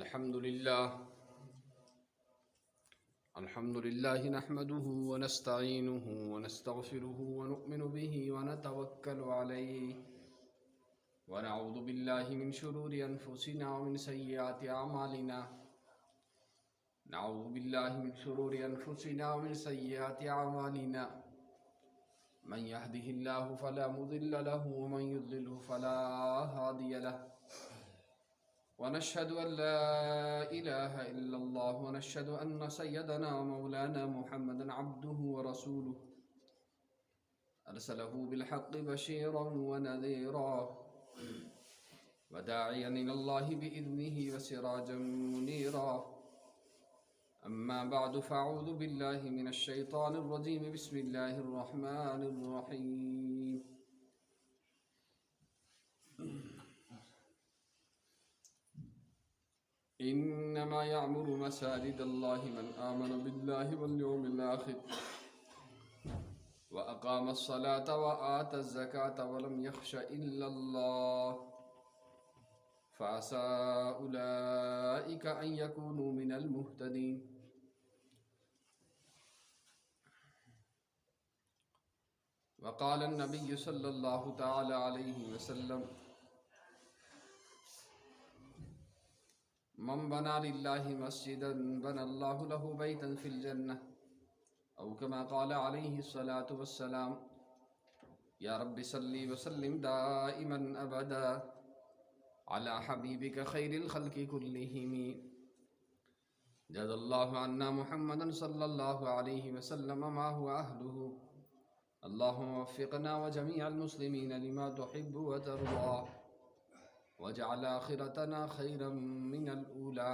الحمد لله نحمده ونستعينه ونستغفره ونؤمن به ونتوكل عليه ونعوذ بالله من شرور أنفسنا ومن سيئات أعمالنا من يهده الله فلا مضل له ومن يضلله فلا هادي له ونشهد أن لا إله إلا الله ونشهد أن سيدنا ومولانا محمدا عبده ورسوله أرسله بالحق بشيرا ونذيرا وداعيا إلى الله بإذنه وسراجا منيرا أما بعد فأعوذ بالله من الشيطان الرجيم بسم الله الرحمن الرحيم إنما يعمر مساجد الله من آمن بالله واليوم الآخر وأقام الصلاة وآتى الزكاة ولم يخش إلا الله فعسى أولئك أن يكونوا من المهتدين. وقال النبي صلى الله تعالى عليه وسلم من بنى لله مسجدا بنى الله له بيتا في الجنة أو كما قال عليه الصلاة والسلام يا رب صل وسلم دائما أبدا على حبيبك خير الخلق كلهم جزا الله عنا محمدا صلى الله عليه وسلم ما هو أهله اللهم وفقنا وجميع المسلمين لما تحب وترضى وجعل آخرتنا خيرا من الأولى.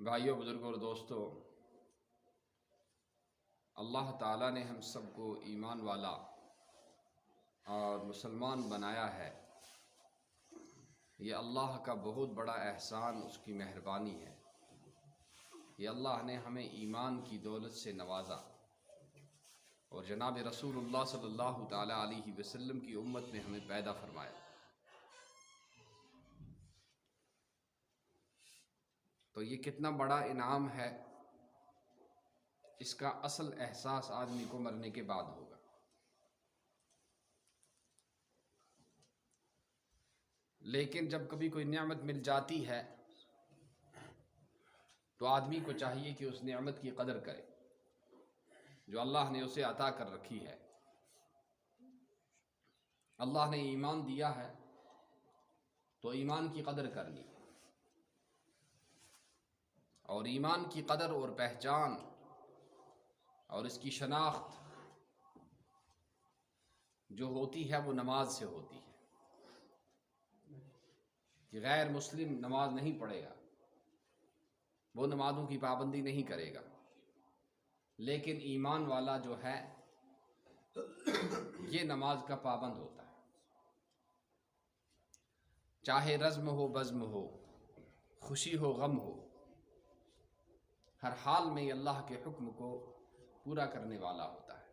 بھائیو، بزرگوں اور دوستو، اللہ تعالیٰ نے ہم سب کو ایمان والا اور مسلمان بنایا ہے. یہ اللہ کا بہت بڑا احسان، اس کی مہربانی ہے. یہ اللہ نے ہمیں ایمان کی دولت سے نوازا اور جناب رسول اللہ صلی اللہ تعالیٰ علیہ وسلم کی امت میں ہمیں پیدا فرمایا. تو یہ کتنا بڑا انعام ہے، اس کا اصل احساس آدمی کو مرنے کے بعد ہوگا. لیکن جب کبھی کوئی نعمت مل جاتی ہے تو آدمی کو چاہیے کہ اس نعمت کی قدر کرے جو اللہ نے اسے عطا کر رکھی ہے. اللہ نے ایمان دیا ہے تو ایمان کی قدر کرنی ہے، اور ایمان کی قدر اور پہچان اور اس کی شناخت جو ہوتی ہے وہ نماز سے ہوتی ہے. کہ غیر مسلم نماز نہیں پڑھے گا، وہ نمازوں کی پابندی نہیں کرے گا، لیکن ایمان والا جو ہے یہ نماز کا پابند ہوتا ہے. چاہے رزم ہو بزم ہو، خوشی ہو غم ہو، ہر حال میں یہ اللہ کے حکم کو پورا کرنے والا ہوتا ہے.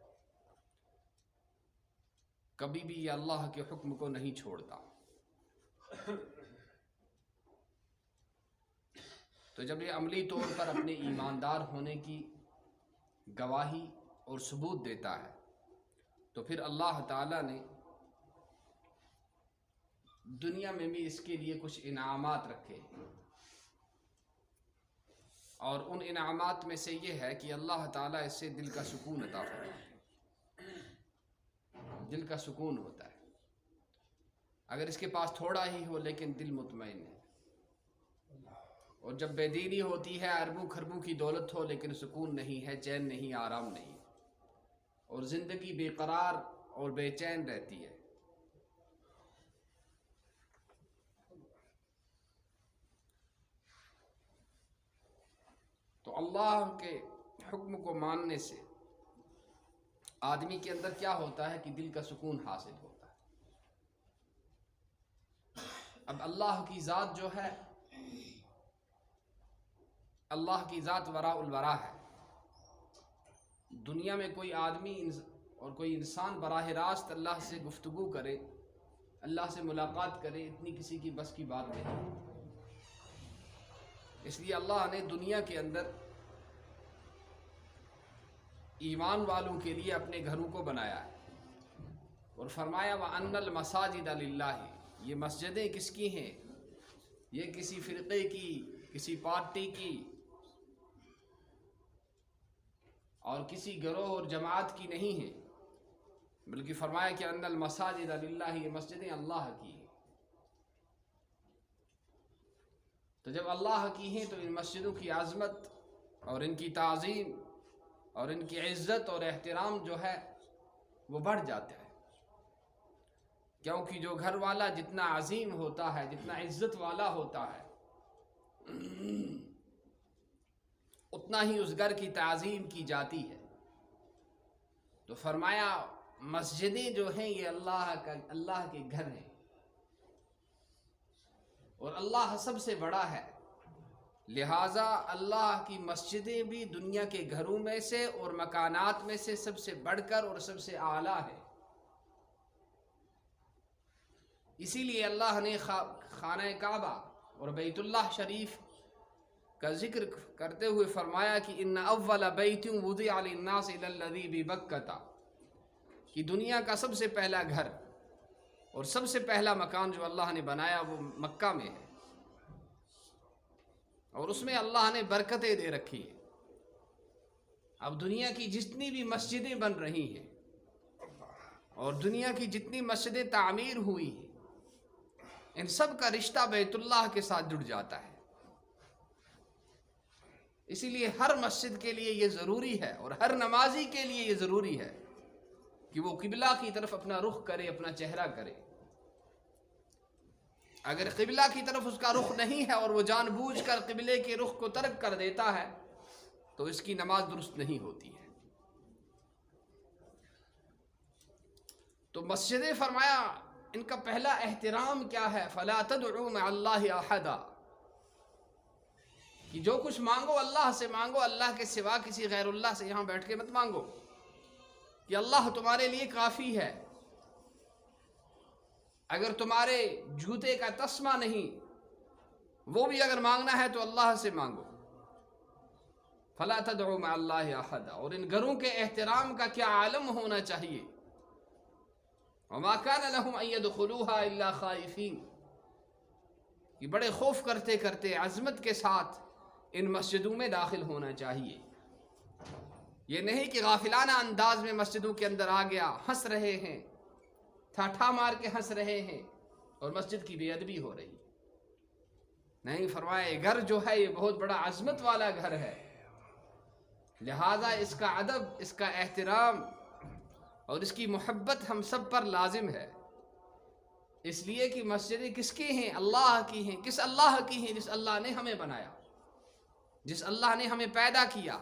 کبھی بھی یہ اللہ کے حکم کو نہیں چھوڑتا. تو جب یہ عملی طور پر اپنے ایماندار ہونے کی گواہی اور ثبوت دیتا ہے تو پھر اللہ تعالیٰ نے دنیا میں بھی اس کے لیے کچھ انعامات رکھے، اور ان انعامات میں سے یہ ہے کہ اللہ تعالیٰ اس سے دل کا سکون عطا فرماتا ہے. دل کا سکون ہوتا ہے. اگر اس کے پاس تھوڑا ہی ہو لیکن دل مطمئن ہے، اور جب بے دینی ہوتی ہے، اربوں خربوں کی دولت ہو لیکن سکون نہیں ہے، چین نہیں، آرام نہیں، اور زندگی بے قرار اور بے چین رہتی ہے. تو اللہ کے حکم کو ماننے سے آدمی کے اندر کیا ہوتا ہے کہ دل کا سکون حاصل ہوتا ہے. اب اللہ کی ذات جو ہے، اللہ کی ذات وراء الورا ہے. دنیا میں کوئی آدمی اور کوئی انسان براہ راست اللہ سے گفتگو کرے، اللہ سے ملاقات کرے، اتنی کسی کی بس کی بات نہیں۔ اس لیے اللہ نے دنیا کے اندر ایمان والوں کے لیے اپنے گھروں کو بنایا ہے اور فرمایا وَأَنَّ الْمَسَاجِدَ لِلَّهِ، یہ مسجدیں کس کی ہیں؟ یہ کسی فرقے کی، کسی پارٹی کی اور کسی گروہ اور جماعت کی نہیں ہیں، بلکہ فرمایا کہ ان المساجد للہ، یہ مسجدیں اللہ کی ہیں۔ تو جب اللہ کی ہیں تو ان مسجدوں کی عظمت اور ان کی تعظیم اور ان کی عزت اور احترام جو ہے وہ بڑھ جاتا ہے، کیونکہ جو گھر والا جتنا عظیم ہوتا ہے، جتنا عزت والا ہوتا ہے، اتنا ہی اس گھر کی تعظیم کی جاتی ہے۔ تو فرمایا مسجدیں جو ہیں یہ اللہ کے گھر ہیں، اور اللہ سب سے بڑا ہے، لہٰذا اللہ کی مسجدیں بھی دنیا کے گھروں میں سے اور مکانات میں سے سب سے بڑھ کر اور سب سے اعلیٰ ہے۔ اسی لیے اللہ نے خانہ کعبہ اور بیت اللہ شریف کا ذکر کرتے ہوئے فرمایا کہ ان اول بیت وضع للناس للذی ببکۃ، کہ دنیا کا سب سے پہلا گھر اور سب سے پہلا مکان جو اللہ نے بنایا وہ مکہ میں ہے، اور اس میں اللہ نے برکتیں دے رکھی ہیں۔ اب دنیا کی جتنی بھی مسجدیں بن رہی ہیں اور دنیا کی جتنی مسجدیں تعمیر ہوئی ہیں، ان سب کا رشتہ بیت اللہ کے ساتھ جڑ جاتا ہے۔ اسی لیے ہر مسجد کے لیے یہ ضروری ہے اور ہر نمازی کے لیے یہ ضروری ہے کہ وہ قبلہ کی طرف اپنا رخ کرے، اپنا چہرہ کرے۔ اگر قبلہ کی طرف اس کا رخ نہیں ہے اور وہ جان بوجھ کر قبلے کے رخ کو ترک کر دیتا ہے تو اس کی نماز درست نہیں ہوتی ہے۔ تو مسجدیں فرمایا ان کا پہلا احترام کیا ہے؟ فَلَا تَدْعُوا مَعَ اللَّهِ أَحَدًا، کہ جو کچھ مانگو اللہ سے مانگو، اللہ کے سوا کسی غیر اللہ سے یہاں بیٹھ کے مت مانگو، کہ اللہ تمہارے لیے کافی ہے۔ اگر تمہارے جوتے کا تسمہ نہیں وہ بھی اگر مانگنا ہے تو اللہ سے مانگو۔ فَلَا تَدْعُوا مَعَ اللَّهِ أَحَدًا، اور ان گھروں کے احترام کا کیا عالم ہونا چاہیے۔ وَمَا كَانَ لَهُمْ أَن يَدْخُلُوهَا إِلَّا خَائِفِينَ، کہ بڑے خوف کرتے کرتے عظمت کے ساتھ ان مسجدوں میں داخل ہونا چاہیے۔ یہ نہیں کہ غافلانہ انداز میں مسجدوں کے اندر آ گیا، ہنس رہے ہیں، ٹھاٹھا مار کے ہنس رہے ہیں اور مسجد کی بے ادبی ہو رہی۔ نہیں، فرمایا یہ گھر جو ہے یہ بہت بڑا عظمت والا گھر ہے، لہٰذا اس کا ادب، اس کا احترام اور اس کی محبت ہم سب پر لازم ہے۔ اس لیے کہ مسجدیں کس کی ہیں؟ اللہ کی ہیں۔ کس اللہ کی ہیں؟ جس اللہ نے ہمیں بنایا، جس اللہ نے ہمیں پیدا کیا،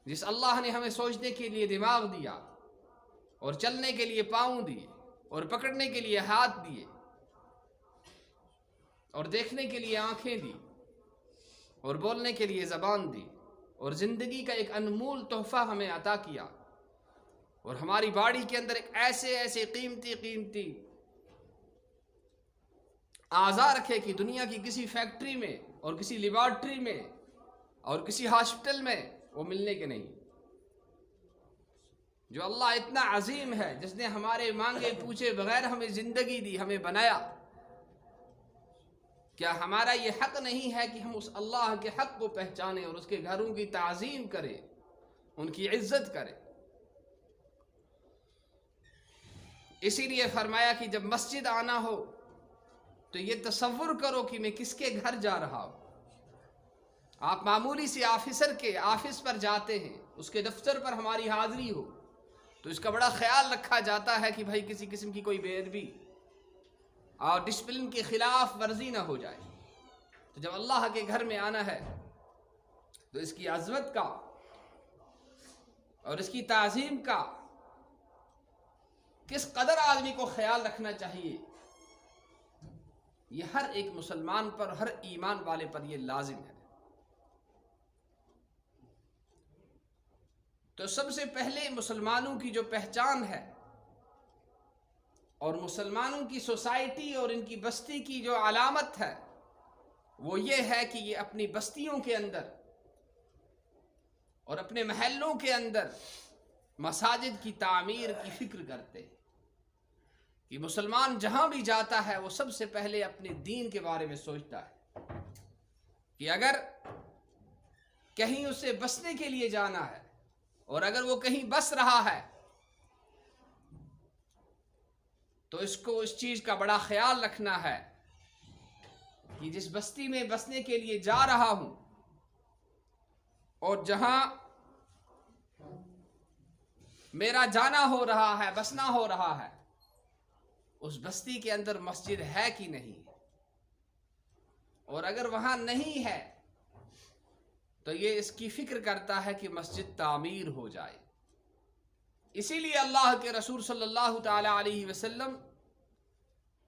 جس اللہ نے ہمیں سوچنے کے لیے دماغ دیا اور چلنے کے لیے پاؤں دیے اور پکڑنے کے لیے ہاتھ دیے اور دیکھنے کے لیے آنکھیں دی اور بولنے کے لیے زبان دی اور زندگی کا ایک انمول تحفہ ہمیں عطا کیا، اور ہماری باڈی کے اندر ایک ایسے قیمتی اعضاء رکھے کہ دنیا کی کسی فیکٹری میں اور کسی لیبارٹری میں اور کسی ہاسپٹل میں وہ ملنے کے نہیں۔ جو اللہ اتنا عظیم ہے، جس نے ہمارے مانگے پوچھے بغیر ہمیں زندگی دی، ہمیں بنایا، کیا ہمارا یہ حق نہیں ہے کہ ہم اس اللہ کے حق کو پہچانیں اور اس کے گھروں کی تعظیم کریں، ان کی عزت کریں؟ اسی لیے فرمایا کہ جب مسجد آنا ہو تو یہ تصور کرو کہ میں کس کے گھر جا رہا ہوں۔ آپ معمولی سی آفیسر کے آفس پر جاتے ہیں، اس کے دفتر پر ہماری حاضری ہو تو اس کا بڑا خیال رکھا جاتا ہے کہ بھائی کسی قسم کی کوئی بے ادبی اور ڈسپلن کی خلاف ورزی نہ ہو جائے۔ تو جب اللہ کے گھر میں آنا ہے تو اس کی عظمت کا اور اس کی تعظیم کا کس قدر آدمی کو خیال رکھنا چاہیے، یہ ہر ایک مسلمان پر، ہر ایمان والے پر یہ لازم ہے۔ تو سب سے پہلے مسلمانوں کی جو پہچان ہے اور مسلمانوں کی سوسائٹی اور ان کی بستی کی جو علامت ہے وہ یہ ہے کہ یہ اپنی بستیوں کے اندر اور اپنے محلوں کے اندر مساجد کی تعمیر کی فکر کرتے ہیں کہ مسلمان جہاں بھی جاتا ہے وہ سب سے پہلے اپنے دین کے بارے میں سوچتا ہے کہ اگر کہیں اسے بسنے کے لیے جانا ہے اور اگر وہ کہیں بس رہا ہے تو اس کو اس چیز کا بڑا خیال رکھنا ہے کہ جس بستی میں بسنے کے لیے جا رہا ہوں اور جہاں میرا جانا ہو رہا ہے بسنا ہو رہا ہے اس بستی کے اندر مسجد ہے کہ نہیں، اور اگر وہاں نہیں ہے تو یہ اس کی فکر کرتا ہے کہ مسجد تعمیر ہو جائے۔ اسی لیے اللہ کے رسول صلی اللہ تعالی علیہ وسلم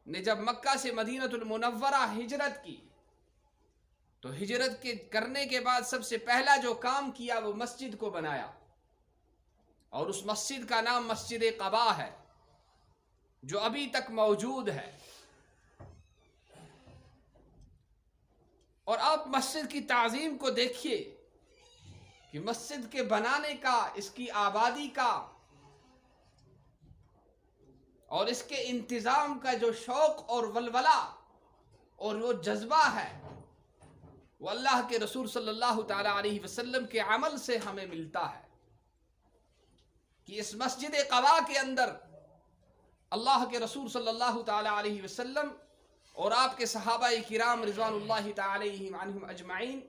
نے جب مکہ سے مدینہ المنورہ ہجرت کی تو ہجرت کے کرنے کے بعد سب سے پہلا جو کام کیا وہ مسجد کو بنایا، اور اس مسجد کا نام مسجد قباء ہے جو ابھی تک موجود ہے۔ اور آپ مسجد کی تعظیم کو دیکھیے کہ مسجد کے بنانے کا، اس کی آبادی کا اور اس کے انتظام کا جو شوق اور ولولہ اور وہ جذبہ ہے وہ اللہ کے رسول صلی اللہ تعالی علیہ وسلم کے عمل سے ہمیں ملتا ہے کہ اس مسجد قباء کے اندر اللہ کے رسول صلی اللہ تعالی علیہ وسلم اور آپ کے صحابہ کرام رضوان اللہ تعالی عنہم اجمعین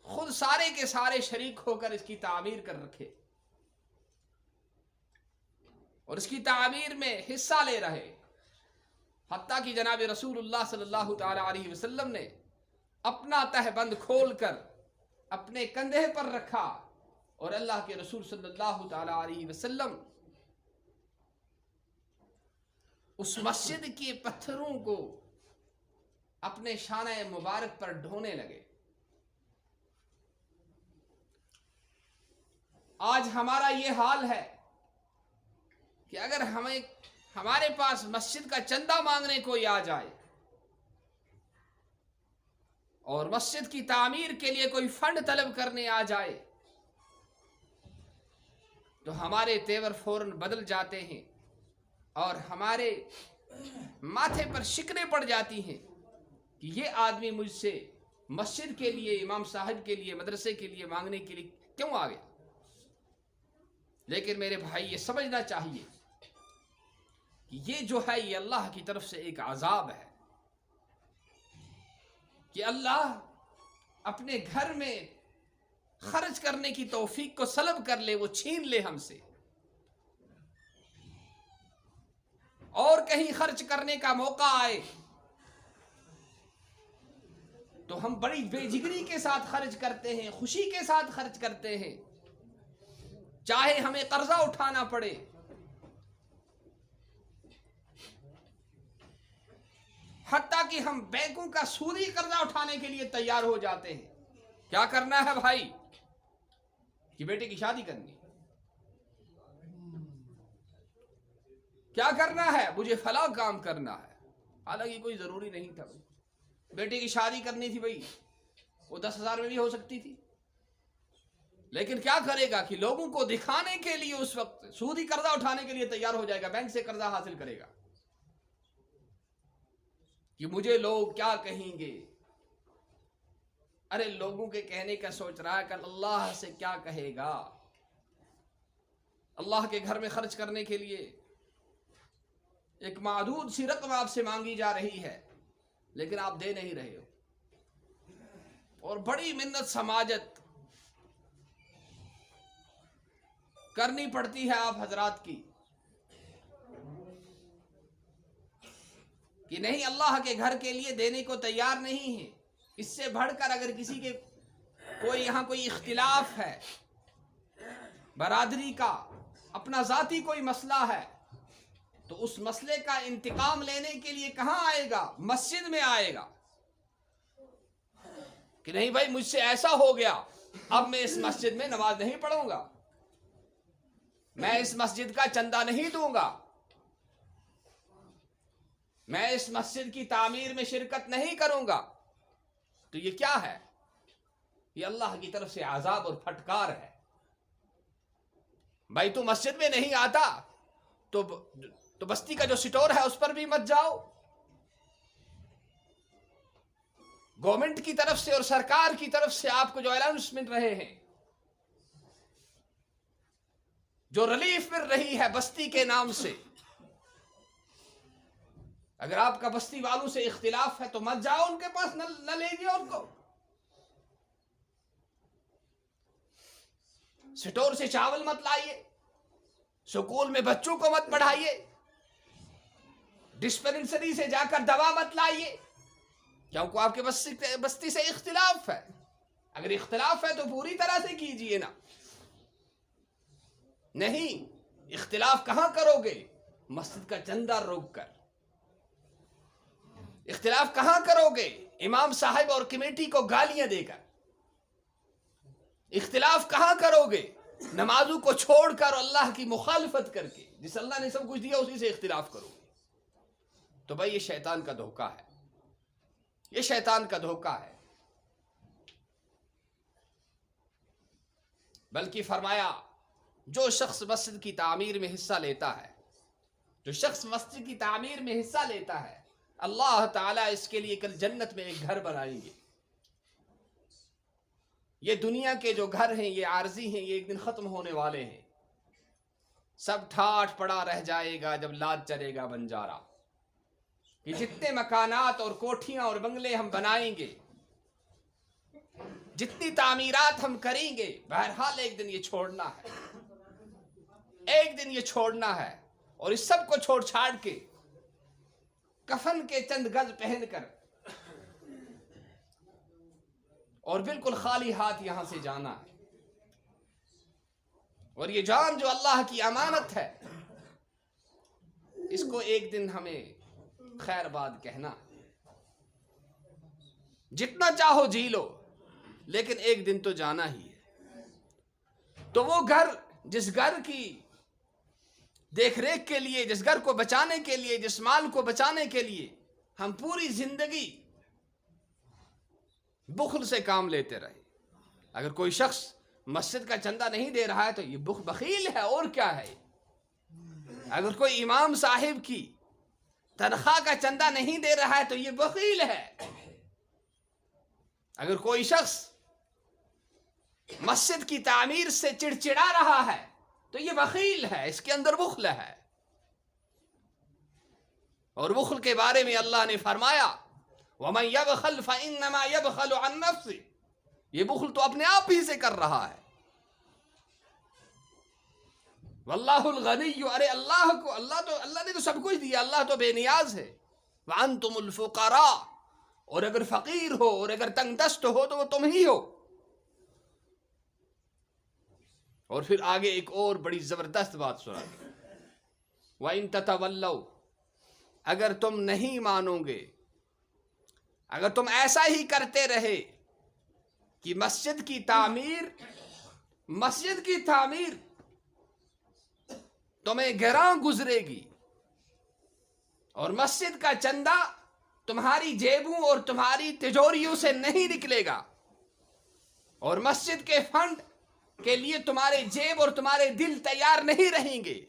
خود سارے کے سارے شریک ہو کر اس کی تعمیر کر رکھے اور اس کی تعمیر میں حصہ لے رہے، حتیٰ کہ جناب رسول اللہ صلی اللہ تعالی علیہ وسلم نے اپنا تہبند کھول کر اپنے کندھے پر رکھا اور اللہ کے رسول صلی اللہ تعالی علیہ وسلم اس مسجد کے پتھروں کو اپنے شانہ مبارک پر ڈھونے لگے۔ آج ہمارا یہ حال ہے کہ اگر ہمارے پاس مسجد کا چندہ مانگنے کوئی آ جائے اور مسجد کی تعمیر کے لیے کوئی فنڈ طلب کرنے آ جائے تو ہمارے تیور فوراً بدل جاتے ہیں اور ہمارے ماتھے پر شکنیں پڑ جاتی ہیں کہ یہ آدمی مجھ سے مسجد کے لیے، امام صاحب کے لیے، مدرسے کے لیے مانگنے کے لیے کیوں آ گیا؟ لیکن میرے بھائی یہ سمجھنا چاہیے کہ یہ جو ہے یہ اللہ کی طرف سے ایک عذاب ہے کہ اللہ اپنے گھر میں خرچ کرنے کی توفیق کو سلب کر لے، وہ چھین لے ہم سے، اور کہیں خرچ کرنے کا موقع آئے تو ہم بڑی بے جگری کے ساتھ خرچ کرتے ہیں، خوشی کے ساتھ خرچ کرتے ہیں، چاہے ہمیں قرضہ اٹھانا پڑے۔ حتیٰ کہ ہم بینکوں کا سودی قرضہ اٹھانے کے لیے تیار ہو جاتے ہیں۔ کیا کرنا ہے بھائی؟ کہ بیٹے کی شادی کرنی، کیا کرنا ہے؟ مجھے فلاں کام کرنا ہے، حالانکہ کوئی ضروری نہیں تھا۔ بیٹے کی شادی کرنی تھی بھائی، وہ 10,000 میں بھی ہو سکتی تھی، لیکن کیا کرے گا کہ لوگوں کو دکھانے کے لیے اس وقت سودی قرضہ اٹھانے کے لیے تیار ہو جائے گا، بینک سے قرضہ حاصل کرے گا کہ مجھے لوگ کیا کہیں گے۔ ارے لوگوں کے کہنے کا سوچ رہا ہے کہ اللہ سے کیا کہے گا؟ اللہ کے گھر میں خرچ کرنے کے لیے ایک معدود سی رقم آپ سے مانگی جا رہی ہے لیکن آپ دے نہیں رہے ہو، اور بڑی منت سماجت کرنی پڑتی ہے آپ حضرات کی کہ نہیں، اللہ کے گھر کے لیے دینے کو تیار نہیں ہے۔ اس سے بڑھ کر اگر کسی کے یہاں کوئی اختلاف ہے، برادری کا اپنا ذاتی کوئی مسئلہ ہے، تو اس مسئلے کا انتقام لینے کے لیے کہاں آئے گا؟ مسجد میں آئے گا کہ نہیں بھائی مجھ سے ایسا ہو گیا، اب میں اس مسجد میں نماز نہیں پڑھوں گا۔ میں اس مسجد کا چندہ نہیں دوں گا، میں اس مسجد کی تعمیر میں شرکت نہیں کروں گا، تو یہ کیا ہے؟ یہ اللہ کی طرف سے عذاب اور پھٹکار ہے۔ بھائی تو مسجد میں نہیں آتا تو بستی کا جو سٹور ہے اس پر بھی مت جاؤ۔ گورنمنٹ کی طرف سے اور سرکار کی طرف سے آپ کو جو الاؤنس مل رہے ہیں، جو ریلیف مل رہی ہے بستی کے نام سے، اگر آپ کا بستی والوں سے اختلاف ہے تو مت جاؤ ان کے پاس، نہ لیجیے ان کو۔ سٹور سے چاول مت لائیے، سکول میں بچوں کو مت پڑھائیے، ڈسپنسری سے جا کر دوا مت لائیے، کیونکہ آپ کے بستی سے اختلاف ہے۔ اگر اختلاف ہے تو پوری طرح سے کیجیے نا۔ نہیں، اختلاف کہاں کرو گے؟ مسجد کا چندہ روک کر۔ اختلاف کہاں کرو گے؟ امام صاحب اور کمیٹی کو گالیاں دے کر۔ اختلاف کہاں کرو گے؟ نمازوں کو چھوڑ کر اللہ کی مخالفت کر کے۔ جس اللہ نے سب کچھ دیا اسی سے اختلاف کرو گے تو بھائی یہ شیطان کا دھوکہ ہے، یہ شیطان کا دھوکہ ہے۔ بلکہ فرمایا جو شخص مسجد کی تعمیر میں حصہ لیتا ہے، جو شخص مسجد کی تعمیر میں حصہ لیتا ہے، اللہ تعالیٰ اس کے لیے کل جنت میں ایک گھر بنائیں گے۔ یہ دنیا کے جو گھر ہیں یہ عارضی ہیں، یہ ایک دن ختم ہونے والے ہیں، سب ٹھاٹھ پڑا رہ جائے گا جب لاد چلے گا بنجارا۔ یہ جتنے مکانات اور کوٹھیاں اور بنگلے ہم بنائیں گے، جتنی تعمیرات ہم کریں گے، بہرحال ایک دن یہ چھوڑنا ہے، ایک دن یہ چھوڑنا ہے۔ اور اس سب کو چھوڑ چھاڑ کے کفن کے چند گز پہن کر اور بالکل خالی ہاتھ یہاں سے جانا ہے۔ اور یہ جان جو اللہ کی امانت ہے، اس کو ایک دن ہمیں خیر باد کہنا ہے۔ جتنا چاہو جی لو، لیکن ایک دن تو جانا ہی ہے۔ تو وہ گھر، جس گھر کی دیکھ ریکھ کے لیے، جس گھر کو بچانے کے لیے، جس مال کو بچانے کے لیے ہم پوری زندگی بخل سے کام لیتے رہے، اگر کوئی شخص مسجد کا چندہ نہیں دے رہا ہے تو یہ بخیل ہے، اور کیا ہے۔ اگر کوئی امام صاحب کی تنخواہ کا چندہ نہیں دے رہا ہے تو یہ بخیل ہے۔ اگر کوئی شخص مسجد کی تعمیر سے چڑچڑا رہا ہے تو یہ بخیل ہے، اس کے اندر بخل ہے۔ اور بخل کے بارے میں اللہ نے فرمایا وَمَنْ يَبْخَلْ فَإِنَّمَا يَبْخَلُ عَنْ نَفْسِهِ، یہ بخل تو اپنے آپ ہی سے کر رہا ہے۔ واللہ الغنی، ارے اللہ نے تو سب کچھ دیا، اللہ تو بے نیاز ہے۔ وَأَنْتُمُ الْفُقَرَاءُ، اور اگر فقیر ہو اور اگر تنگ دست ہو تو وہ تم ہی ہو۔ اور پھر آگے ایک اور بڑی زبردست بات سنا، وَإِن تَتَوَلَّوْا، اگر تم نہیں مانو گے، اگر تم ایسا ہی کرتے رہے کہ مسجد کی تعمیر تمہیں گراں گزرے گی، اور مسجد کا چندہ تمہاری جیبوں اور تمہاری تجوریوں سے نہیں نکلے گا، اور مسجد کے فنڈ کے لیے تمہارے جیب اور تمہارے دل تیار نہیں رہیں گے،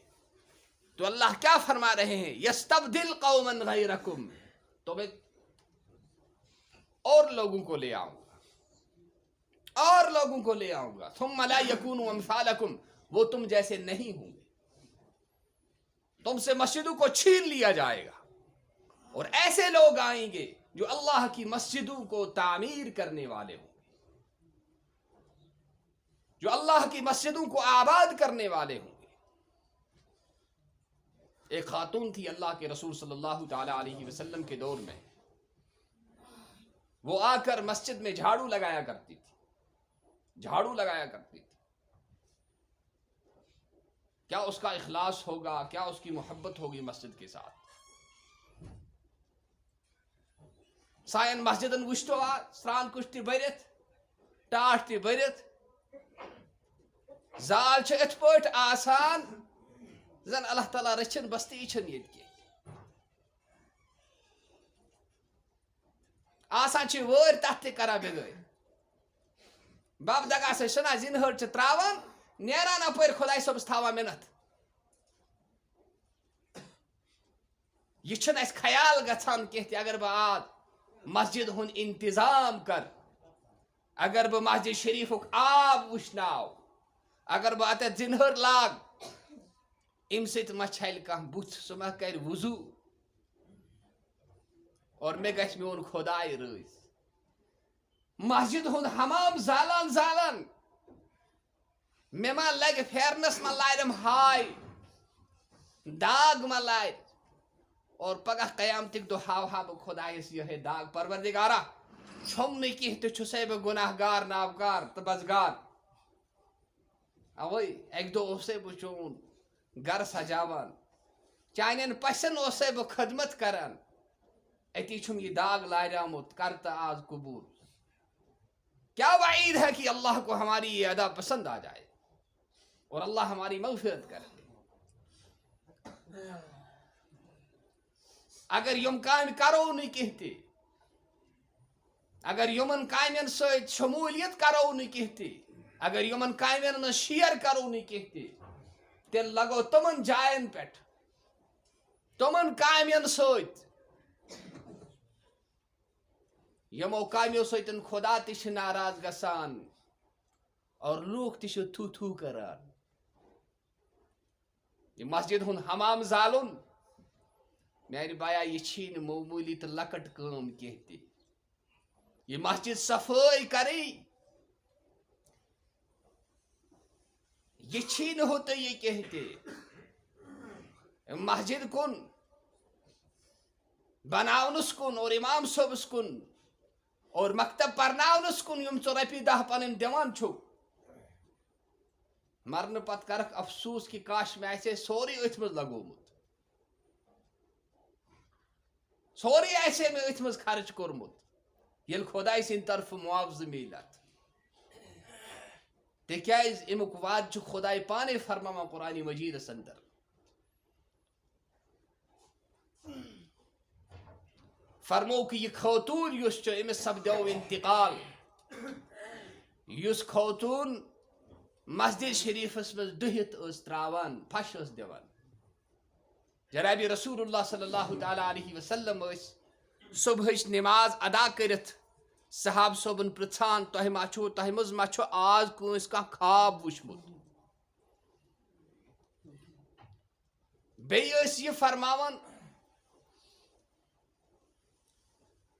تو اللہ کیا فرما رہے ہیں؟ یستبدل قوما غیرکم، تو میں اور لوگوں کو لے آؤں گا، اور لوگوں کو لے آؤں گا، ثم لا یکونوا امثالکم، وہ تم جیسے نہیں ہوں گے، تم سے مسجدوں کو چھین لیا جائے گا، اور ایسے لوگ آئیں گے جو اللہ کی مسجدوں کو تعمیر کرنے والے ہوں، جو اللہ کی مسجدوں کو آباد کرنے والے ہوں گے۔ ایک خاتون تھی اللہ کے رسول صلی اللہ تعالی علیہ وسلم کے دور میں، وہ آ کر مسجد میں جھاڑو لگایا کرتی تھی۔ کیا اس کا اخلاص ہوگا، کیا اس کی محبت ہوگی مسجد کے ساتھ؟ سائن مسجدن وشتوا سران کشتی بھرت ٹاٹ تہ بھرت، زال چھ ات پٲٹھۍ آسان زن اللہ تعالیٰ رچھن بستی چھن یت کی آسان چھ وٲرۍ تتھ تہِ کران بِگٲرۍ بب دگا سے چھنا زِنہٕ ہٕڑ چھ تراوان نیران اپٲرۍ خۄداے صٲبس تھاوان مِنت یہ چھنہٕ اَسہِ خیال گژھان کینٛہہ تہِ اگر بہٕ آز مسجد ہُنٛد انتظام کر اگر بہٕ مسجد شریفُک آب وٕشناو اگر بہٕ اتٮ۪تھ زِنہٕ ہٕڑ لاگ امہِ سۭتۍ ما چھلہِ کانٛہہ بُتھ سُہ ما کرِ وضوٗ اور مےٚ گژھِ میون خۄداے رٲضۍ مسجد ہُنٛد حمام زالان زالان مےٚ ما لگہِ پھیرنس ما لارٮ۪م ہاے داغ ما لارِ اور پگاہ قیامتٕکۍ دۄہ ہاوہا بہٕ خۄدایس یِہے داغ پروردگارا چھوٚم نہٕ کینٛہہ تہِ چھُسے بہٕ گُناہ گار نابکار تہٕ بزگار اوے اکہِ دۄہ اوسے بہٕ چون گرٕ سجاوان چانٮ۪ن پژھٮ۪ن اوسے بہٕ خدمت کران اتی چھُم یہ داغ لاریامُت کر تہٕ آز قبول کیا وعید ہے کہ اللہ کو ہماری یہ ادا پسند آ جائے اور اللہ ہماری مغفرت کر دے اگر یم کامہِ کرو نہٕ کینٛہہ تہِ اگر یمن کامٮ۪ن سۭتۍ شموٗلیت کرو نہٕ کینٛہہ تہِ اگر یمن کامٮ۪ن منٛز شیر کرو نہٕ کینٛہہ تہِ تیٚلہِ لگو تمن جاین پٮ۪ٹھ تمن کامٮ۪ن سۭتۍ یمو کامیو سۭتۍ خدا تہِ چھِ ناراض گژھان اور لوٗکھ تہِ چھِ تھوٗ تھوٗ کران یہ مسجد ہُنٛد حمام زالُن میانہِ بایا یہ چھی نہٕ معموٗلی تہٕ لۄکٕٹ کٲم کینٛہہ تہِ یہ مسجد صفٲیی کرٕنۍ یہ چھی نہٕ ہُہ تہٕ یہِ کینٛہہ تہِ مسجد کُن بناونس کُن اور امام صٲبس کُن اور مکتب پرناونس کُن یم ژٕ رۄپیہِ دہ پنٕنۍ دِوان چھُکھ مرنہٕ پتہٕ کرکھ افسوٗس کہِ کاش مےٚ آسہِ ہے سورُے أتھۍ منٛز لگومُت سورُے آسہِ ہے مےٚ أتھۍ منٛز خرچ کوٚرمُت ییٚلہِ خۄداے سٕنٛدِ طرفہٕ معاوضہٕ میلت تِکیٛازِ امیُک وعدٕ چھُ خۄداے پانے فرماوان قرآنِ مجیٖدس انٛدر فرمو کہ یہ خوتون یُس چھُ أمِس سپدیو انتقال یُس خوتون مسجد شریفس منٛز ڈُہِتھ ٲس تراوان پھش ٲس دِوان جنابِ رسول اللہ صلی اللہ تعالیٰ علیہ وسلم ٲسۍ صبحٕچ نماز ادا کٔرِتھ صحاب صٲبن پرژھان تۄہہِ منٛز ما چھُ آز کٲنٛسہِ کانٛہہ خواب وٕچھمُت بیٚیہِ ٲسۍ یہِ فرماوان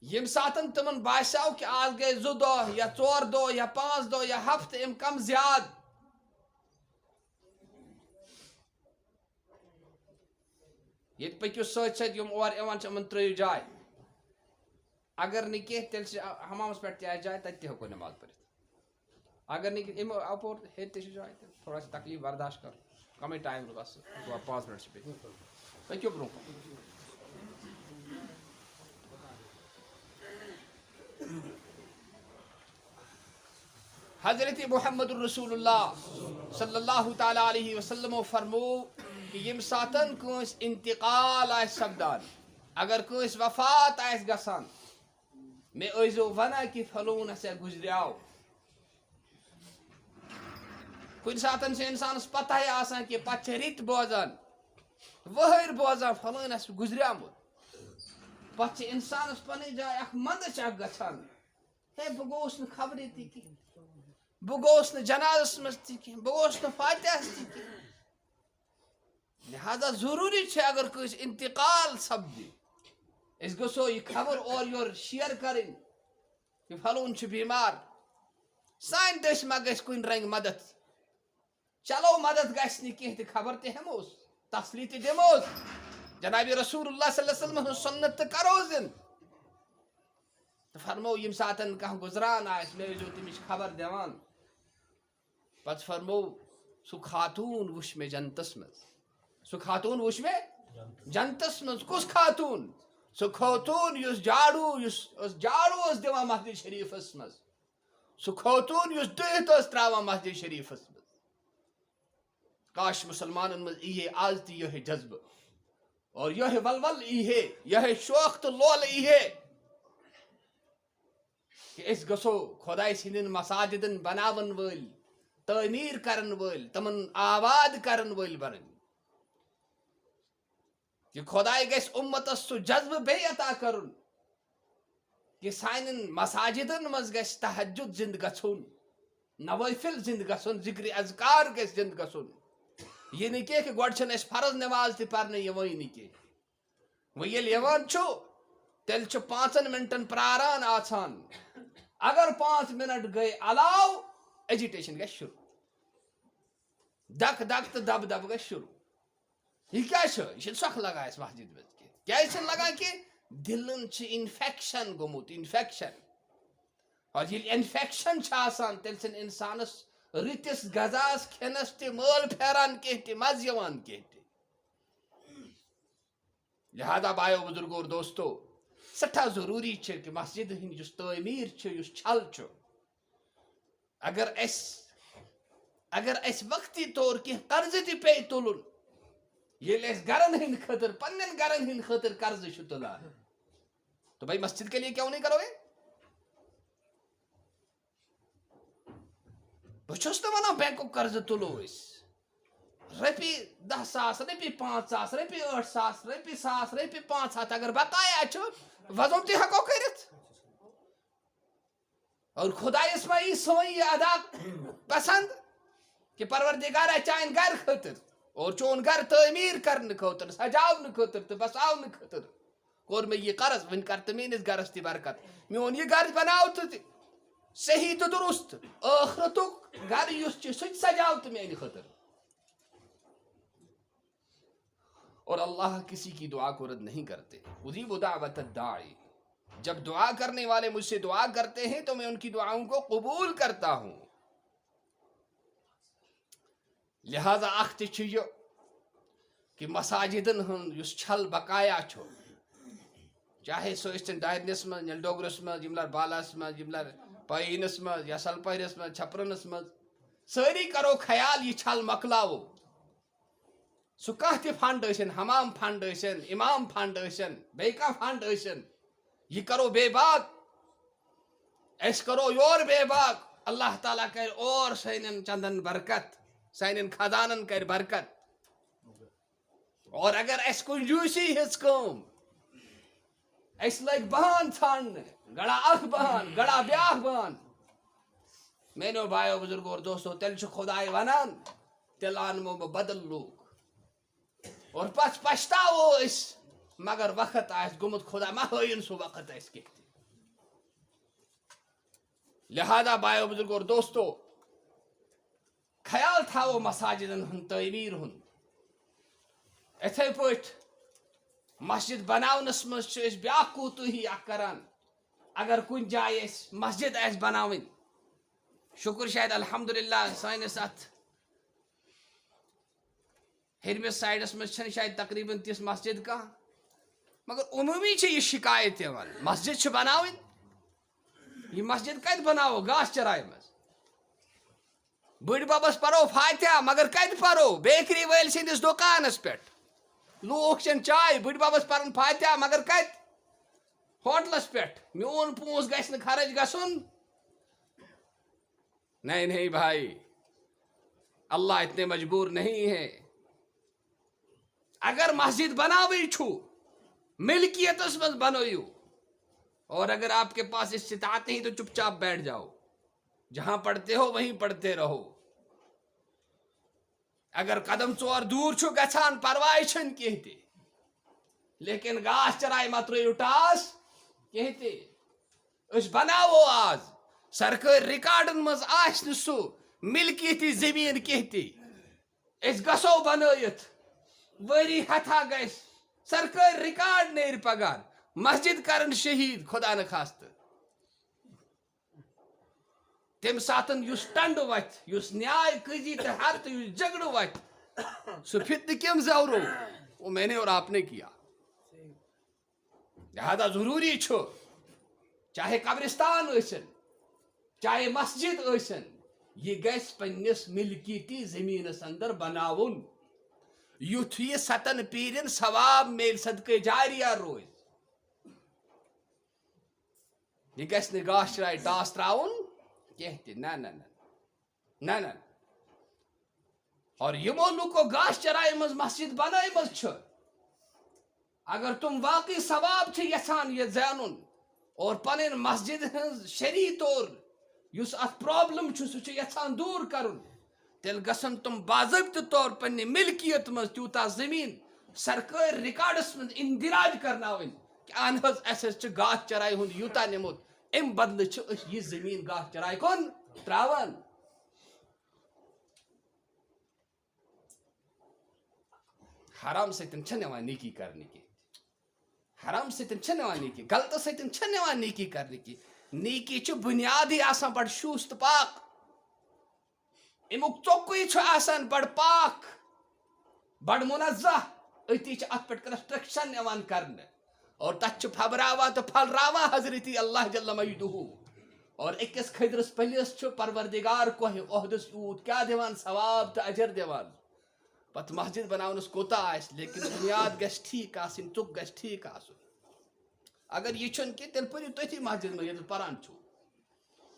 ییٚمہِ ساتہٕ تِمن باسیو کہِ آز گٔے 2 دۄہ یا 4 دۄہ یا 5 دۄہ یا ہفتہٕ اَمہِ کم زیادٕ ییٚتہِ پٔکِو سۭتۍ سۭتۍ یِم اور یِوان چھِ یِمن ترٲیِو جاے اگر نہٕ کینٛہہ تیٚلہِ چھِ حمامس پٮ۪ٹھ تہِ آسہِ جاے تتہِ تہِ ہٮ۪کو نماز پٔرِتھ اگر نہٕ کینٛہہ اَمہِ اپور ہیٚرِ تہِ چھِ جاے تہٕ تھوڑا چھِ تکلیٖف برداشت کرُن کمٕے ٹایم روٗد بس 5 منٹ چھِ بیٚیہِ پٔکِو برونٛہہ کُن حضرت محمد الرسول اللہ صلی اللہ تعالیٰ علیہ وسلمو فرمو کہ ییٚمہِ ساتہٕ کٲنٛسہِ انتقال آسہِ سپدان اگر کٲنٛسہِ وفات آسہِ گژھان مےٚ ٲسۍزیو ونان کہِ فلوٗن ہسا گُزریو کُنہِ ساتہٕ چھِ انسانس پتہے آسان کہِ پتہٕ چھِ رٕتۍ بوزان ؤہٕرۍ بوزان فلٲنۍ آسہِ گُزریومُت پتہٕ چھِ انسانس پنٕنۍ جاے اکھ منٛدچھ اکھ گژھان ہے بہٕ گوٚوُس نہٕ خبرِ تہِ کینٛہہ بہٕ گوٚوُس نہٕ جنازس منٛز تہِ کینٛہہ بہٕ گوٚوُس نہٕ فاتحس تہِ کینٛہہ لہذا ضروٗری چھِ اگر کٲنٛسہِ انتقال سپدِ أسۍ گژھو یہِ خبر اورٕ یورٕ شیر کرٕنۍ کہِ فلوٗن چھُ بیمار سانہِ دٔسۍ ما گژھِ کُنہِ رنگہِ مدد چلو مدد گژھِ نہٕ کینٛہہ تہِ خبر تہِ ہٮ۪موس تسلی تہِ دِموس جنابِ رسول اللہ صلی اللہ علیہ وسلم ہٕنٛز سُنت تہِ کروس دِنہٕ تہٕ فرمو ییٚمہِ ساتہٕ کانٛہہ گُزران آسہِ مےٚ ٲسۍزیو تٔمِچ خبر دِوان پتہٕ فرمو سُہ خاتوٗن وٕچھ مےٚ جنتس منٛز سُہ خاتوٗن وٕچھ مےٚ جنتس منٛز کُس خاتوٗن سُہ خوتوٗن یُس جاڑوٗ ٲس دِوان مسجد شریٖفس منٛز سُہ خوتوٗن یُس ڈُہِتھ ٲس تراوان مسجد شریٖفس منٛز کاش مسلمانن مز یہ آز تہ یہ جذبہ اور یہ ولول یہ شوق تو لول کہ اس گسو خدائے سندن مساجدن بناون ول تعمیر کرن ول تمن آباد کرن ول بنن کہ خدائے گژھِ امتس سہ جذبہ بیٚیہِ عطا کرن کہ سانن مساجدن مز گژھِ تہجد زند گژھن نوافل زند گژھن ذکر اذکار گژھِ زند گژھن یہ نہ کہ گۄڈٕ چھنہٕ اَسہِ فرض نماز تہِ پرنہٕ یِوٲنی کینٛہہ وۄنۍ ییٚلہِ یِوان چھُ تیٚلہِ چھُ 5 منٹن پراران آسان اگر 5 منٹ گٔے علاوٕ ایجیٹیشن گژھِ شروع دک دک تہٕ دب دب گژھِ شروع یہ کیا چھُ یہ چھُنہٕ سۄکھ لگان اَسہِ مسجد منٛز کینٛہہ کیازِ چھُنہٕ لگان کینٛہہ دلن چھُ انفیکشن گوٚمُت انفیکشن اور ییٚلہِ انفیکشن چھُ آسان تیٚلہِ چھُنہٕ انسانس رٕتِس غذاس کھٮ۪نس تہِ مٲل پھیران کینٛہہ تہِ مزٕ یِوان کینٛہہ تہِ لہذا بایو بزرگو اور دوستو سٹھا ضروری چھُ کہ مسجد ہٕنٛد یُس تعمیٖر چھُ یُس چھل چھُ اگر اَسہِ وقتی طور کینٛہہ قرضہٕ تہِ پیٚیہِ تُلُن ییٚلہِ اَسہِ گرن ہٕنٛدۍ خٲطرٕ پننٮ۪ن گرن ہٕنٛدۍ خٲطرٕ قرضہٕ چھُ تُلان تو بھائی مسجد کے لیے کیوں نہیں کرو گے بہٕ چھُس نہٕ ونان بینکُک قرضہٕ تُلو أسۍ رۄپیہِ 10 ساس رۄپیہِ 5 ساس رۄپیہِ 8 ساس رۄپیہِ 1,000 رۄپیہِ 500 اگر بقایا چھُ وضُم تہِ ہٮ۪کو کٔرِتھ اور خدایس ما یی سٲنۍ یہِ ادا پسند کہ پروردگارا چانہِ گرٕ خٲطرٕ اور چون گھر تعمیٖر کرنہٕ خٲطرٕ سجاونہٕ خٲطرٕ تہٕ بساونہٕ خٲطرٕ کوٚر مےٚ یہِ قرض وۄنۍ کر تہٕ میٲنِس گرس تہِ برکت میون یہِ گرٕ بناو تہٕ صحیح تہٕ درست ٲخرتُک گرٕ یُس چھُ سُہ تہِ سجاو تہٕ میانہِ خٲطرٕ اور اللہ کسی کی دعا کو رد نہیں کرتے اجیب دعوت الداعی جب دعا کرنے والے مجھ سے دعا کرتے ہیں تو میں ان کی دعاؤں کو قبول کرتا ہوں لہذا اخ تہِ چھُ یہِ کہ مساجدن ہُنٛد یُس چھل بقایا چھُ چاہے سُہ ٲسۍتن دارنِس منٛز نِلڈوگرس منٛز یِملر بالاہس منٛز یِملر پٲیٖنس منٛز یا سلپٲرِس منٛز چھپرنس منٛز سٲری کرو خیال یہِ چھل مۄکلاوو سُہ کانٛہہ تہِ فنڈ ٲسِن حمام فنڈ ٲسِن امام فنڈ ٲسِن بیٚیہِ کانٛہہ فنڈ ٲسِن یہِ کرو بے باک أسۍ کرو یورٕ بے باک اللہ تعالیٰ کرِ اور سانٮ۪ن چندن برکت سانٮ۪ن خزانن کرِ برکت اور اگر اَسہِ کنجوٗسی ہٕنٛز کٲم اَسہِ لٔگۍ بہان ژھانڈنہٕ گڑا اکھ بہان گڑا بیاکھ بہان میانیو بایو بزرگو اور دوستو تیٚلہِ چھُ خداے ونان تیٚلہِ انمو بہٕ بدل لوٗکھ اور پتہٕ پچھتاوو أسۍ مگر وقت آسہِ گوٚمُت خدا ما ہٲیِن سُہ وقت اَسہِ کینٛہہ تہِ لہذا بایو بزرگو اور دوستو خیال تھاوو مساجدن ہُنٛد تعمیٖر ہُنٛد اِتھے پٲٹھۍ مسجد بناونس منٛز چھِ أسۍ بیاکھ کوٗتٲہی اکھ کران اگر کُنہِ جایہِ اَسہِ مسجد آسہِ بناوٕنۍ شُکر شاید الحمدللہ سٲنِس اتھ ہیٚرمِس سایڈس منٛز چھنہٕ شاید تقریٖباً تِژھ مسجد کانٛہہ مگر عموٗمی چھِ یہِ شکایت یِوان مسجد چھِ بناوٕنۍ یہِ مسجد کتہِ بناوو گاسہٕ چراے منٛز بٔڈۍ ببس پرو فاتحہ مگر کتہِ پرو بیکری وٲلۍ سٕنٛدِس دُکانس پٮ۪ٹھ لوٗکھ چٮ۪ن چاے بٔڈۍ ببس پرن فاتحہ مگر کتہِ ہوٹلس پٮ۪ٹھ میون پونٛسہٕ گژھِ نہٕ خرٕچ گژھُن نہیں بھائی اللہ اتنے مجبور نہیں ہے اگر مسجد بناوٕے چھُ ملکیتس منٛز بنٲیِو اور اگر آپ کے پاس استطاعت نہیں تو چپ چاپ بیٹھ جاؤ جہاں پڑھتے ہو وہیں پڑھتے رہو اگر قدم 4 دوٗر چھُ گژھان پرواے چھُنہٕ کینٛہہ تہِ لیکن گاسہٕ چراے مہ ترٲیِو ٹاس کینٛہہ تہِ أسۍ بناوو آز سرکٲرۍ رِکاڈن منٛز آسہِ نہٕ سُہ ملکیتی زٔمیٖن کینٛہہ تہِ أسۍ گژھو بنٲیِتھ ؤری ہتھا گژھِ سرکٲرۍ رِکاڈ نیرِ پگاہ مسجد کرن شہید خدا نخواستہٕ تمہِ ساتن یُس ٹنڈٕ وتھِ یُس نیاے قٲضی تہٕ ہر تہٕ یُس جگڑٕ وتھِ سُہ فتنہٕ کٔمۍ زٮ۪ورو وہ میں نے اور آپ نے کیا لہذا ضروری چھُ چاہے قبرستان ٲسِن چاہے مسجد ٲسِن یہ گژھِ پننس ملکیتی زمینس اندر بناون یُتھ یہ 7 پیرین ثواب میل صدقہ جاریہ روز. یہ گژھِ نہٕ گاسہٕ چرایہِ ٹاس تراون کینٛہہ تہِ. نہ نہ نہ نہ نہ. اور یمو لوکو گاسہٕ چرایہِ منٛز مسجد بنٲومٕژ چھِ, اگر تم واقعی ثواب چھِ یژھان یہ زینُن اور پنٕنۍ مسجد ہٕنٛز شرعی طور یُس اتھ پرابلم چھُ سُہ چھُ یژھان دوٗر کرُن, تیٚلہِ گژھن تم باضٲبطہٕ طور پننہِ ملکیت منٛز تیوٗتاہ زٔمیٖن سرکٲرۍ ریکارڈس منٛز اندراج کرناوٕنۍ کہ اہن حظ اسہِ حظ چھُ گاسہٕ چرایہِ ہُنٛد یوٗتاہ نِمُت, امہِ بدلہٕ چھِ أسۍ یہِ زٔمیٖن گاسہٕ چرایہِ کُن تراوان. حرام سۭتۍ چھنہٕ یِوان نیکی کرنہٕ کینٛہہ. حرام سۭتۍ چھنہٕ یِوان نیکی, غلطہٕ سۭتۍ چھنہٕ یِوان نیکی کرنہٕ کینٛہہ. نیکی چھِ بُنیادٕے آسان بڑٕ شوٗژ تہٕ پاک. امیُک ژوٚکُے چھُ آسان بڑٕ پاک بڑٕ مُنزہ. أتی چھِ اتھ پٮ۪ٹھ کنسٹرکشن یِوان کرنہٕ اور تتھ چھِ پھبراوان تہٕ پھلراوان حضرتی اللہ جل مجدہ. اور أکِس کھٔدرِس پٔلِس چھُ پروردگار کوہ عہدس یوٗت کیٛاہ دِوان ثواب تہٕ اجر دِوان. پتہٕ مسجد بناونس کوٗتاہ آسہِ لیکن بنیاد گژھِ ٹھیٖک آسٕنۍ, ژوٚک گژھِ ٹھیٖک آسُن. اگر یہ چھُنہٕ کینٛہہ تیٚلہِ پٔرِو تٔتھی مسجد منٛز ییٚتہِ پران چھُو.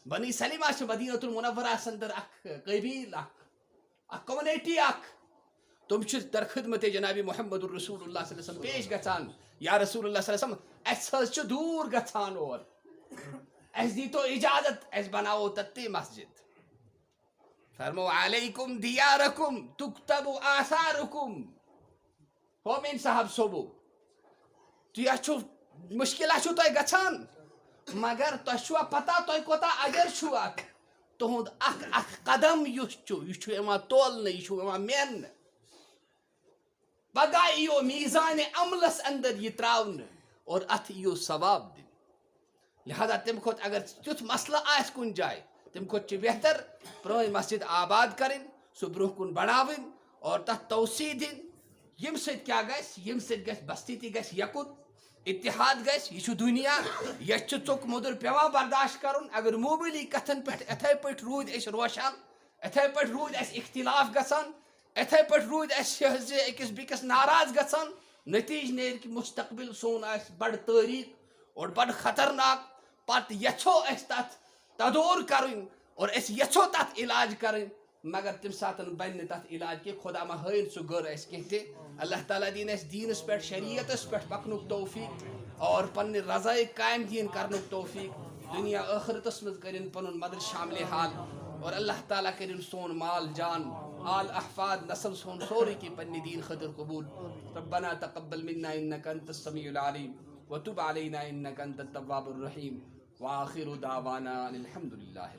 بنی سلیمہ چھِ مدینۃ المنورہس اندر اکھ قبیل, اکھ کومنٹی اکھ. تم چھِ در خدمت جناب محمد الرسول اللہ صلی اللہ علیہ وسلم پیش گژھان. یا رسول اللہ صلی اللہ علیہ وسلم اسہِ حظ چھُ دوٗر گژھان اور, اسہِ دیٖتو اجازت اسہِ بناوو تتی مسجد. فرمو علیکم دیارکم تکتب آثارکم. ہومین صاحب صوبو تُہۍ چھُو مشکلہ چھُو تۄہہِ گژھان مگر تۄہہِ چھُوا پتہ تۄہہِ کوتاہ اجر چھُو اتھ. تُہُنٛد اکھ قدم یُس چھُ یہِ چھُ یِوان تولنہٕ, یہِ چھُ یِوان میننہٕ. پگاہ یِیو میٖزانہِ عملس اندر یہِ تراونہٕ اور اتھ یِیو ثواب دِنہٕ. لہذا تمہِ کھۄتہٕ اگر تیُتھ مسلہٕ آسہِ کُنہِ جایہِ تمہِ کھۄتہٕ چھُ بہتر پرٲنۍ مسجد آباد کرٕنۍ, سُہ برونٛہہ کُن بڑھاوٕنۍ اور تتھ توسیع دِنۍ. ییٚمہِ سۭتۍ کیٛاہ گژھِ, ییٚمہِ سۭتۍ گژھِ بستی تہِ گژھِ یکُن, اتحاد گژھِ. یہ چھُ دُنیا, یتھ چھُ ژوٚک موٚدُر پیوان برداشت کرُن. اگر معموٗلی کتھن پٮ۪ٹھ یِتھے پٲٹھۍ روٗدۍ أسۍ روشان, یِتھے پٲٹھۍ روٗدۍ اسہِ اختلاف گژھان, یِتھے پٲٹھۍ روٗدۍ اسہِ أکِس بیٚکِس ناراض گژھان, نتیٖجہٕ نیرِ کہِ مستقبل سون آسہِ بڑٕ تٲریٖک اور بڑٕ خطرناک. پتہٕ یژھو أسۍ تتھ تدور کرٕنۍ اور أسۍ یژھو تتھ علاج کرٕنۍ مگر تمہِ ساتہٕ بنہِ نہٕ تتھ علاج کینٛہہ. خدا ما ہٲیِن سُہ گٔر اسہِ کینٛہہ تہِ. اللہ تعالیٰ دِیِن اسہِ دیٖنس پٮ۪ٹھ شریعتس پٮ۪ٹھ پکنُک توفیق اور پننہِ رضایہِ قایِم دِیِن کرنُک توفیق. دنیا ٲخرتس منٛز کٔرِن پنُن مدد شاملِ حال اور اللہ تعالیٰ کٔرِن سون مال جان آل احفاد نسل سون سورُے کینٛہہ پننہِ دیٖن خٲطرٕ قبوٗل. ربنا تقبل منا انك انت السميع العليم وتب علينا انك انت التواب الرحيم واخر دعوانا الحمد لله.